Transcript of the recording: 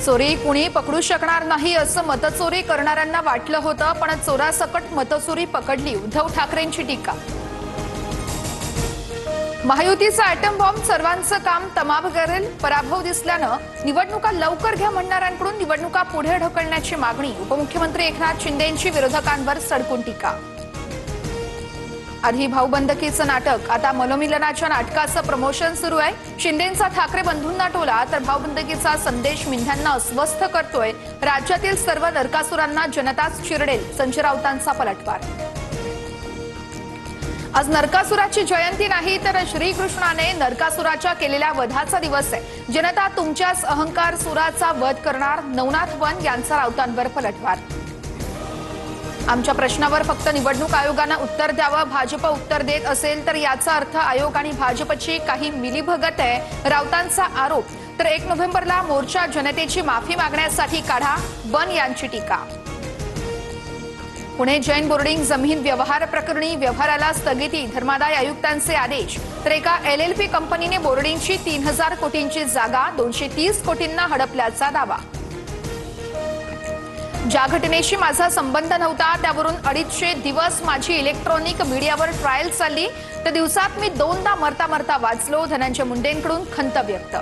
चोरी कुणी पकडू शकणार नाही असं मतचोरी करणाऱ्यांना वाटलं होतं, पण चोरासकट मतचोरी पकडली, उद्धव ठाकरेंची टीका। महायुतीचा अॅटम बॉम्ब सर्वांचं काम तमाम करेल, पराभव दिसल्यानं निवडणुका लवकर घ्या म्हणणाऱ्यांकडून निवडणुका पुढे ढकलण्याची मागणी। उपमुख्यमंत्री एकनाथ शिंदेंची विरोधकांवर सडकून टीका। आधी भाऊबंदकीचं नाटक, आता मनोमिलनाच्या नाटकाचं प्रमोशन सुरू आहे। शिंदेंचा ठाकरे बंधूंना टोला तर भाऊबंदकीचा संदेश मिंध्यांना अस्वस्थ करतोय। राज्यातील सर्व नरकासुरांना जनताच चिरडेल, संजय राऊतांचा पलटवार। आज नरकासुराची जयंती नाही तर श्रीकृष्णाने नरकासुराच्या केलेल्या वधाचा दिवस आहे। जनता तुमच्याच अहंकार सुराचा वध करणार, नवनाथ वन यांचा राऊतांवर पलटवार। आमच्या प्रश्नावर फक्त निवडणूक आयोगाने उत्तर द्यावं, भाजप उत्तर देत असेल तर याचा अर्थ आयोग आणि भाजपची काही मिलीभगत आहे, राऊतांचा आरोप। तर 1 नोव्हेंबरला मोर्चा जनतेची माफी मागण्यासाठी काढा, बन यांची टीका। पुणे जैन बोर्डिंग जमीन व्यवहार प्रकरणी व्यवहाराला स्थगिती, धर्मादाय आयुक्तांचे आदेश। तर एका LLP कंपनीने बोर्डिंगची 3000 कोटींची जागा 230 कोटींना हडपल्याचा दावा। ज्या घटनेशी माझा संबंध नव्हता त्यावरून 250 दिवस माझी इलेक्ट्रॉनिक मीडियावर ट्रायल चालली, तर दिवसात मी 2दा मरता मरता वाचलो, धनंजय मुंडेंकडून खंत व्यक्त।